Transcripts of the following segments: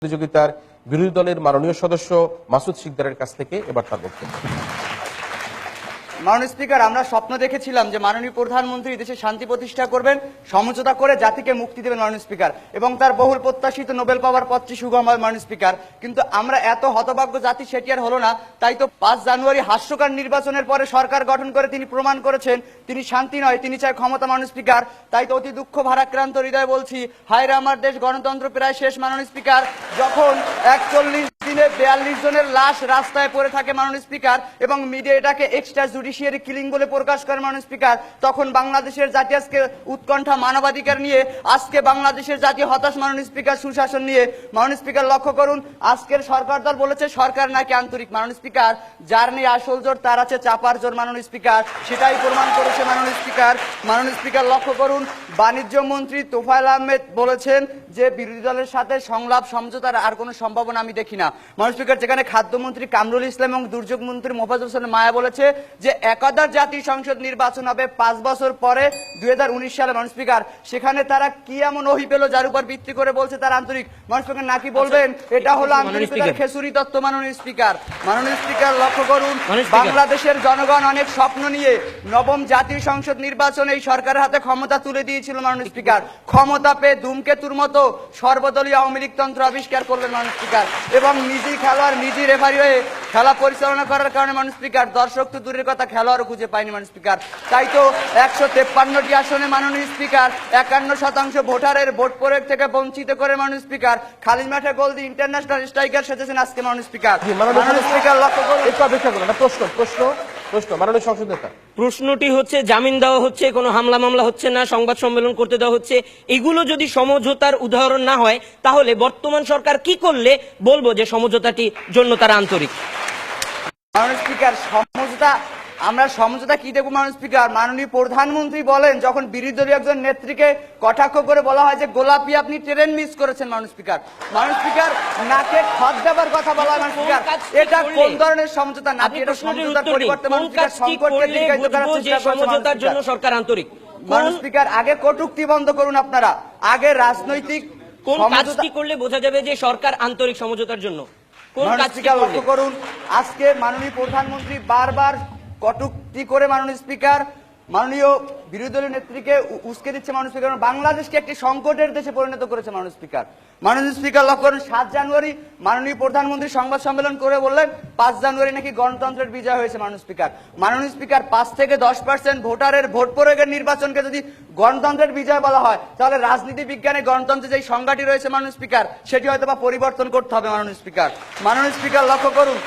প্রতিযোগিতার বিরোধী দলের মাননীয় সদস্য মাসুদ সিকদারের কাছ থেকে এবার তার বক্তব্য। মাননীয় স্পিকার, আমরা স্বপ্ন দেখেছিলাম যে মাননীয় প্রধানমন্ত্রী দেশে শান্তি প্রতিষ্ঠা করবেন, সমঝোতা করে জাতিকে মুক্তি দেবেন মাননীয় স্পিকার, এবং তার বহুল প্রত্যাশিত নোবেল পাওয়ার পথটি সুগম হয় মাননীয় স্পিকার। কিন্তু আমরা এত হতভাগ্য জাতি সেটি আর হলো না। তাই তো 5 জানুয়ারি হাস্যকর নির্বাচনের পরে সরকার গঠন করে তিনি প্রমাণ করেছেন তিনি শান্তি নয়, তিনি চায় ক্ষমতা মাননীয় স্পিকার। তাই তো অতি দুঃখ ভারাক্রান্ত হৃদয় বলছি, হায়রে আমার দেশ, গণতন্ত্র প্রায় শেষ মাননীয় স্পিকার। যখন 41 দিনে 42 জনের লাশ রাস্তায় পড়ে থাকে মাননীয় স্পিকার, এবং মিডিয়া এটাকে এক্সট্রা জুডিশিয়ারি কিলিং বলে প্রকাশ করে মাননীয় স্পিকার, তখন বাংলাদেশের জাতি আজকে উৎকণ্ঠা মানবাধিকার নিয়ে, আজকে বাংলাদেশের জাতি হতাশ মাননীয় স্পিকার সুশাসন নিয়ে। মাননীয় স্পিকার লক্ষ্য করুন, আজকের সরকার দল বলেছে সরকার নাকি আন্তরিক। মাননীয় স্পিকার, যার নেই আসল জোর তার আছে চাপার জোর মাননীয় স্পিকার, সেটাই প্রমাণ করেছে মাননীয় স্পিকার। মাননীয় স্পিকার লক্ষ্য করুন, বাণিজ্য মন্ত্রী তোফায়েল আহমেদ বলেছেন যে বিরোধী দলের সাথে সংলাপ সমঝোতার আর কোনো সম্ভাবনা আমি দেখি না মাননীয় স্পিকার। যেখানে খাদ্যমন্ত্রী কামরুল ইসলাম এবং দুর্যোগ মন্ত্রী মোফাজ্জল হোসেন মায়া বলেছে যে একাদশ জাতীয় সংসদ নির্বাচন হবে 5 বছর পরে 2019 সালে মাননীয় স্পিকার, সেখানে তারা কি এমন ওহি পেল যার উপর ভিত্তি করে বলছে তারা আন্তরিক। মাননীয় স্পিকার, নাকি বলবেন এটা হলো আন্তরিকতার খেসুরি তত্ত্ব মাননীয় স্পিকার। মাননীয় স্পিকার লক্ষ্য করুন, বাংলাদেশের জনগণ অনেক স্বপ্ন নিয়ে নবম জাতীয় সংসদ নির্বাচনে এই সরকারের হাতে ক্ষমতা তুলে দিয়েছিল মাননীয় স্পিকার। ক্ষমতা পেয়ে ধূমকেতুর মতো সর্বদলীয় আওয়ামী লীগ তন্ত্র আবিষ্কার করলেন মাননীয় স্পিকার, এবং নিজেই খেলোয়াড় নিজেই রেফারি হয়ে খেলা পরিচালনা করার কারণে মাননীয় স্পিকার দর্শক তো দূরের কথা খেলোয়াড়ও খুঁজে পায়নি মাননীয় স্পিকার। তাই তো 153টি আসনে মাননীয় স্পিকার 51% ভোটারের ভোট প্রয়োগ থেকে বঞ্চিত করে মাননীয় স্পিকার খালি মাঠে গোল দিয়ে ইন্টারন্যাশনাল স্ট্রাইকার সেজেছেন আজকে মাননীয় স্পিকার। মাননীয় স্পিকার লক্ষ্য করুন, একটু অপেক্ষা করুন। প্রশ্ন মাননীয় সংসদ নেতা। প্রশ্নটি হচ্ছে, জামিন দেওয়া হচ্ছে, কোনো হামলা মামলা হচ্ছে না, সংবাদ সম্মেলন করতে দেওয়া হচ্ছে, এগুলো যদি সমঝোতার উদাহরণ না হয় তাহলে বর্তমান সরকার কি করলে বলবো যে সমঝোতাটির জন্য তারা আন্তরিক? মাননীয় স্পিকার, আমরা সমঝোতা কি দেখবো মাননীয় স্পিকার? মাননীয় প্রধানমন্ত্রী বলেন, যখন বিরোধী দলীয় একজন নেত্রীকে কটাক্ষ করে বলা হয় যে গোলাপি আপনি ট্রেন মিস করেছেন মাননীয় স্পিকার, মাননীয় স্পিকার নাকে খত দেবার কথা বলা হয় মাননীয় স্পিকার, এটা কোন ধরনের সমঝোতা? নাকি এটা সমঝোতার পরিবর্তে মাননীয় স্পিকার সংকটকে দীর্ঘায়িত করার চেষ্টা করছে সমঝোতার জন্য সরকার আন্তরিক? মাননীয় স্পিকার, আগে কটূক্তি বন্ধ করুন আপনারা, আগে রাজনৈতিক কোন কাজটি করলে বোঝা যাবে যে সরকার আন্তরিক সমঝোতার জন্য? কোন কাজটি লক্ষ্য করুন, আজকে মাননীয় প্রধানমন্ত্রী বারবার কটূক্তি করে মাননীয় স্পিকার মাননীয় বিরোধী দলীয় নেত্রীকে উস্কে দিচ্ছে মাননীয় স্পিকার, বাংলাদেশকে একটি সংকটের দেশে পরিণত করেছে মাননীয় স্পিকার। মাননীয় স্পিকার লক্ষ্য করুন, 7 জানুয়ারি মাননীয় প্রধানমন্ত্রী সংবাদ সম্মেলন করে বললেন 5 জানুয়ারি নাকি গণতন্ত্রের বিজয় হয়েছে মাননীয় স্পিকার। মাননীয় স্পিকার, 5 থেকে 10% ভোটারের ভোট প্রয়োগের নির্বাচনকে যদি গণতন্ত্রের বিজয় বলা হয়, তাহলে রাজনীতি বিজ্ঞানে গণতন্ত্রের যে সংজ্ঞাটি রয়েছে মাননীয় স্পিকার, সেটি হয়তো বা পরিবর্তন করতে হবে মাননীয় স্পিকার। মাননীয় স্পিকার লক্ষ্য করুন,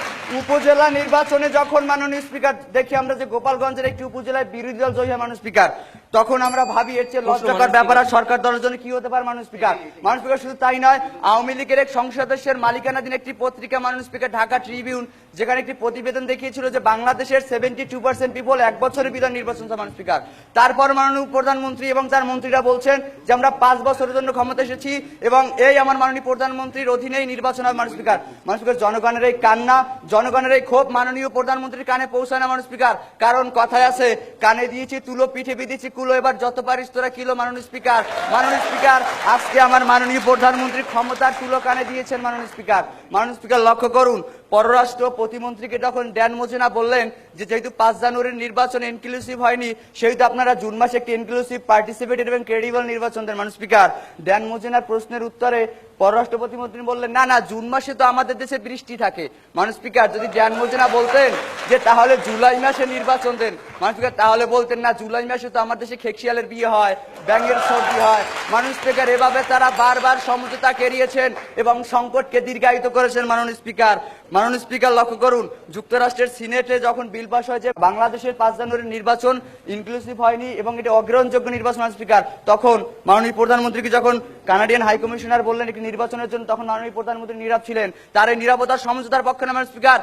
উপজেলা নির্বাচনে যখন মাননীয় স্পিকার দেখি আমরা যে গোপালগঞ্জের একটি উপজেলায় বিরোধী দল জয়ী হয় মাননীয় স্পিকার, তখন আমরা ভাবি এর চেয়ে লজ্জাকর ব্যাপার আর সরকার দলের জন্য কি হতে পারে মাননীয় স্পিকার। মাননীয় স্পিকার, শুধু তাই নয়, আওয়ামী লীগের এক সংসদ সদস্যের মালিকানাধীন একটি পত্রিকা মাননীয় স্পিকার ঢাকা ট্রিবিউন, যেখানে একটি প্রতিবেদন দেখিয়েছিল যে বাংলাদেশের 72% পিপল 1 বছরের বিধান নির্বাচন চায় মাননীয় স্পিকার। তারপর মাননীয় প্রধানমন্ত্রী এবং তার মন্ত্রীরা বলছেন যে আমরা 5 বছরের জন্য ক্ষমতা এসেছি এবং এই আমার মাননীয় প্রধানমন্ত্রীর অধীনেই নির্বাচন হবে মাননীয় স্পিকার। মাননীয় স্পিকার, জনগণের এই কান্না, জনগণের এই ক্ষোভ মাননীয় প্রধানমন্ত্রীর কানে পৌঁছায় না মাননীয় স্পিকার, কারণ কথায় আছে কানে দিয়েছি তুলো পিঠে বিধিছি কুলো, এবার যত পারিস তোরা কিলো মাননীয় স্পিকার। মাননীয় স্পিকার, আজকে আমার মাননীয় প্রধানমন্ত্রী ক্ষমতার তুলো কানে দিয়েছেন মাননীয় স্পিকার। মাননীয় স্পিকার লক্ষ্য করুন, পররাষ্ট্র প্রতিমন্ত্রীকে যখন ড্যান মোজেনা বললেন যে যেহেতু 5 জানুয়ারির নির্বাচন ইনক্লুসিভ হয়নি, সেহেতু আপনারা জুন মাসে একটি ইনক্লুসিভ, পার্টিসিপেটিভ এবং ক্রেডিবল নির্বাচন দেন মাননীয় স্পিকার। ড্যান মোজেনার প্রশ্নের উত্তরে পররাষ্ট্র প্রতিমন্ত্রী বললেন না জুন মাসে তো আমাদের দেশে বৃষ্টি থাকে। মাননীয় স্পিকার, যদি ড্যান মোজেনা বলতেন যে তাহলে জুলাই মাসে নির্বাচন দেন, মাননীয় স্পিকার, তাহলে বলতেন না জুলাই মাসে তো আমার দেশে খেকশিয়ালের বিয়ে হয়, ব্যাঙের সর্দি হয়। মাননীয় স্পিকার, এভাবে তারা বারবার সমঝোতা কেড়িয়েছেন এবং সংকটকে দীর্ঘায়িত করেছেন মাননীয় স্পিকার। মাননীয় স্পিকার লক্ষ্য করুন, যুক্তরাষ্ট্রের সিনেটে যখন বিল পাস হয় যে বাংলাদেশের 5 জানুয়ারির নির্বাচন ইনক্লুসিভ হয়নি এবং এটি অগ্রহণযোগ্য নির্বাচন মাননীয় স্পিকার, তখন মাননীয় প্রধানমন্ত্রীকে যখন কানাডিয়ান হাই কমিশনার বললেন একটি নির্বাচনের জন্য, তখন মাননীয় প্রধানমন্ত্রী নীরব ছিলেন। তার এই নীরবতার সমঝোতার পক্ষে না মাননীয় স্পিকার,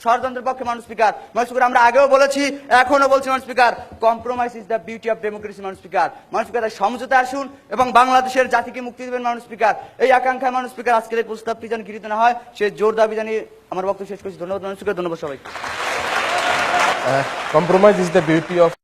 ষড়যন্ত্রের পক্ষে মাননীয় স্পিকার। মাননীয় স্পিকার, আমরা আগেও বলেছি এখনো বলছি মাননীয় speaker, compromise is the beauty of democracy মাননীয় স্পিকার। মাননীয় স্পিকার, সমঝোতা আসুন এবং বাংলাদেশের জাতিকে মুক্তি দেবেন মাননীয় স্পিকার। এই আকাঙ্ক্ষা মাননীয় স্পিকার আজকের এই প্রস্তাবটি যেন গৃহীত না হয় সে জোর দাবি জানিয়ে আমার বক্তব্য শেষ করছি। ধন্যবাদ মাননীয় স্পিকার, ধন্যবাদ সবাই। Compromise is the beauty of